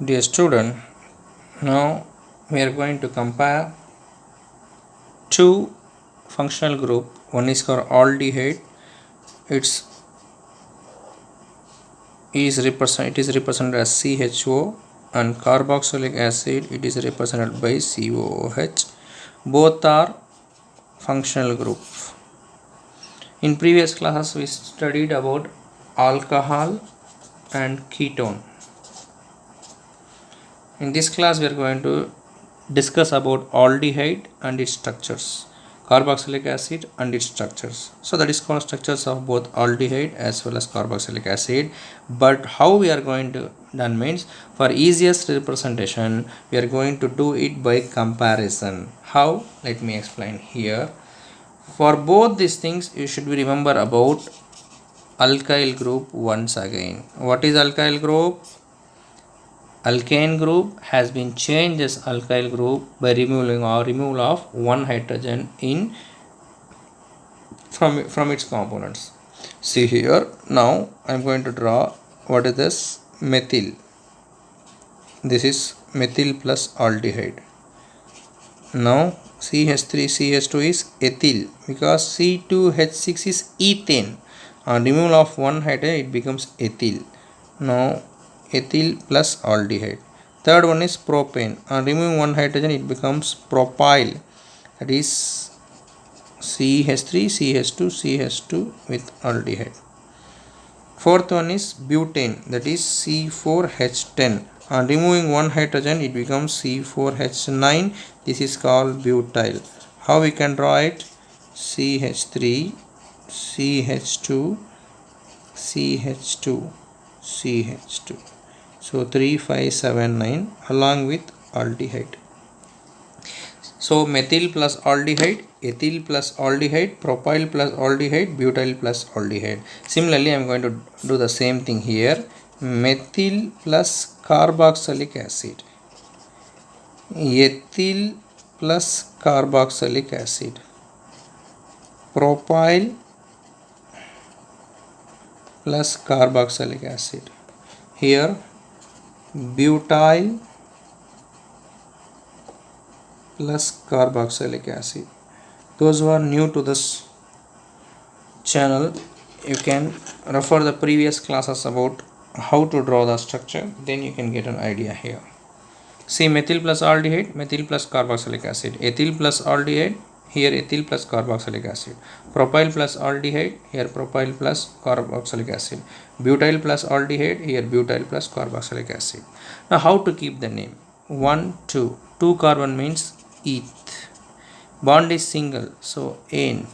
Dear student, now we are going to compare two functional group. One is called aldehyde. It is represented as CHO, and carboxylic acid it is represented by COOH. Both are functional group. In previous classes we studied about alcohol and ketone. In this class we are going to discuss about aldehyde and its structures, carboxylic acid and its structures. So that is called structures of both aldehyde as well as carboxylic acid. But how we are going to done means, for easiest representation we are going to do it by comparison. How? Let me explain here. For both these things you should remember about alkyl group once again. What is alkyl group? Alkane group has been changed as alkyl group by removal of one hydrogen in from its components. See here, now I am going to draw what is this methyl. This is methyl plus aldehyde. Now CH3CH2 is ethyl because C2H6 is ethane. On removal of one hydrogen it becomes ethyl. Now ethyl plus aldehyde. Third one is propane. On removing one hydrogen it becomes propyl, that is CH3 CH2 CH2 with aldehyde. Fourth one is butane, that is C4H10. On removing one hydrogen it becomes C4H9. This is called butyl. How we can draw it? CH3 CH2 CH2 CH2. So 3, 5, 7, 9 along with aldehyde. So methyl plus aldehyde, ethyl plus aldehyde, propyl plus aldehyde, butyl plus aldehyde. Similarly, I am going to do the same thing here. Methyl plus carboxylic acid, ethyl plus carboxylic acid, propyl plus carboxylic acid. Here butyl plus carboxylic acid. Those who are new to this channel, you can refer the previous classes about how to draw the structure, then you can get an idea here. See, methyl plus aldehyde, methyl plus carboxylic acid, ethyl plus aldehyde, here ethyl plus carboxylic acid, propyl plus aldehyde, here propyl plus carboxylic acid, butyl plus aldehyde, here butyl plus carboxylic acid. Now how to keep the name? 1, 2. 2 carbon means eth. Bond is single, so ane.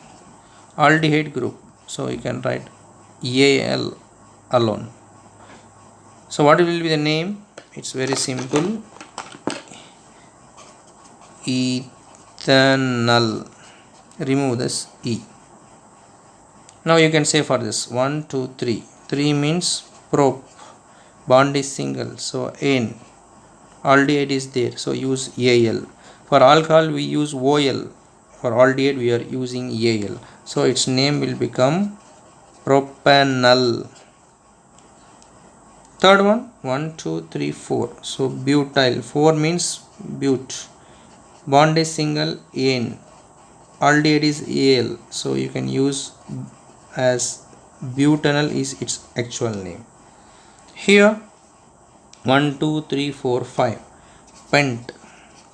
Aldehyde group, so you can write Al alone. So what will be the name? It's very simple. Ethanol. Remove this E. Now you can say for this 1, 2, 3. 3 means prop. Bond is single, so ane. Aldehyde is there, so use Al. For alcohol we use OL. For aldehyde we are using Al. So its name will become propanol. Third one 1, 2, 3, 4. So butyl. 4 means but. Bond is single, ane. Aldehyde is Al. So you can use as butanol is its actual name. Here 1, 2, 3, 4, 5. Pent.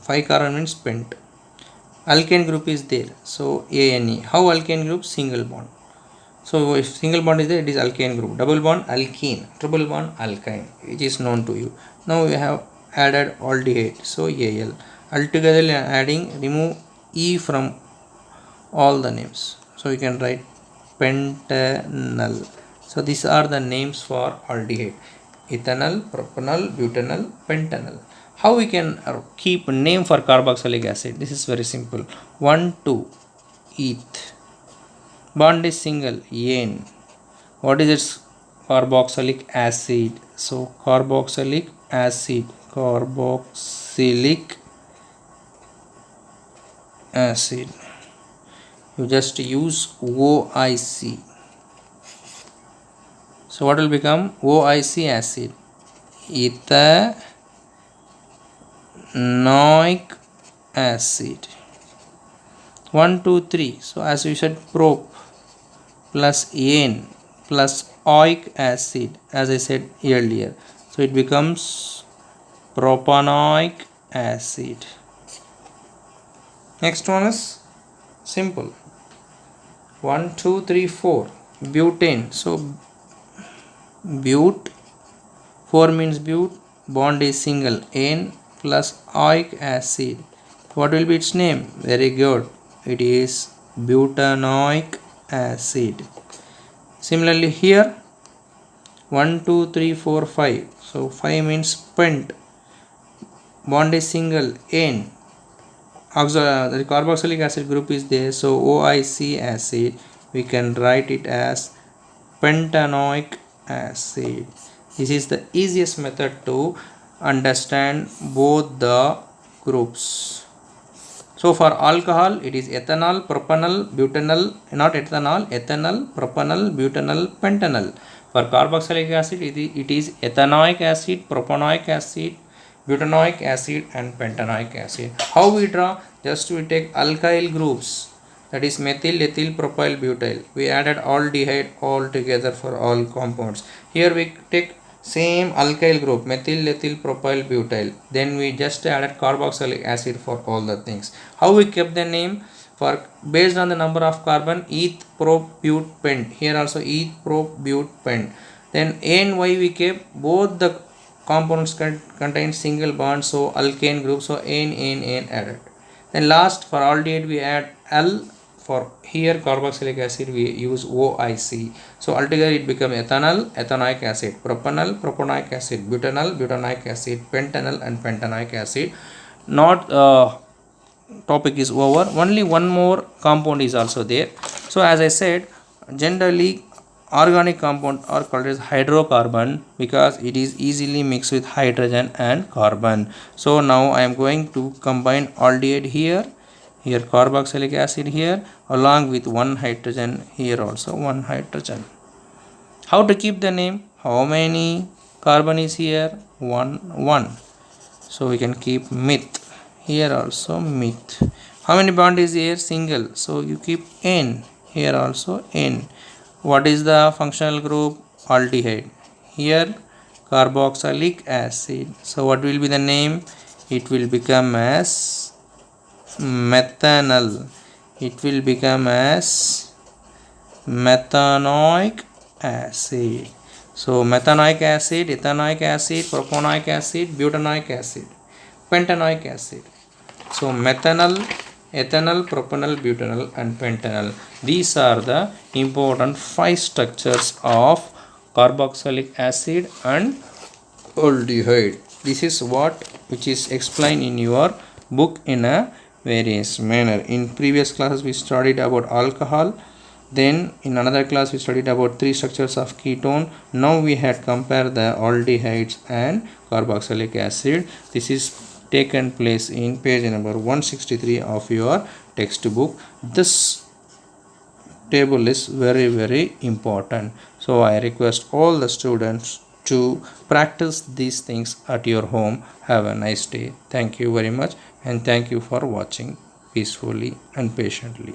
5 carbon means pent. Alkane group is there, so ANE. How alkane group? Single bond. So if single bond is there, it is alkane group. Double bond alkene. Triple bond alkyne, which is known to you. Now we have added aldehyde, so Al. Altogether remove E from all the names. So you can write pentanol. So these are the names for aldehyde: ethanol, propanol, butanol, pentanol. How we can keep name for carboxylic acid? This is very simple. 1, 2, eth. Bond is single, ane. What is its carboxylic acid? So carboxylic acid, carboxylic acid. You just use OIC. So what will become? OIC acid. Ethanol. protanoic acid. 1 2 3. So as we said, prop plus n plus oic acid, as I said earlier, so it becomes propanoic acid. Next one is simple. 1 2 3 4 butane. So but, 4 means but, bond is single, n plus oic acid. What will be its name? Very good, it is butanoic acid. Similarly here 1 2 3 4 5. So 5 means pent, bond is single, n, the carboxylic acid group is there, so OIC acid, we can write it as pentanoic acid. This is the easiest method to understand both the groups. So for alcohol it is ethanol, propanol, butanol, not ethanol, ethanol, propanol, butanol, pentanol. For carboxylic acid it is ethanoic acid, propanoic acid, butanoic acid and pentanoic acid. How we draw? Just we take alkyl groups, that is methyl, ethyl, propyl, butyl. We added aldehyde all together for all compounds. Here we take same alkyl group, methyl, ethyl, propyl, butyl. Then we just added carboxylic acid for all the things. How we kept the name? For based on the number of carbon, eth, prop, but, pent. Here also eth, prop, but, pent. Then A and Y we kept both the compounds contain single bond, so alkane group, so N added. Then last for aldehyde we add L. For here carboxylic acid we use OIC. So altogether it become ethanol, ethanoic acid, propanol, propanoic acid, butanol, butanoic acid, pentanol and pentanoic acid. Not topic is over, only one more compound is also there. So as I said, generally organic compound are called as hydrocarbon because it is easily mixed with hydrogen and carbon. So now I am going to combine aldehyde here carboxylic acid here, along with one hydrogen, here also one hydrogen. How to keep the name? How many carbon is here? 1. So we can keep meth, here also meth. How many bond is here? Single, so you keep N, here also N. What is the functional group? Aldehyde, here carboxylic acid. So what will be the name? It will become as methanol. It will become as methanoic acid. So methanoic acid, ethanoic acid, propanoic acid, butanoic acid, pentanoic acid. So methanol, ethanol, propanol, butanol and pentanol. These are the important 5 structures of carboxylic acid and aldehyde. This is what which is explained in your book in a various manner. In previous classes we studied about alcohol, then in another class we studied about 3 structures of ketone. Now we had compared the aldehydes and carboxylic acid. This is taken place in page number 163 of your textbook. This table is very important, so I request all the students to practice these things at your home. Have a nice day. Thank you very much and thank you for watching peacefully and patiently.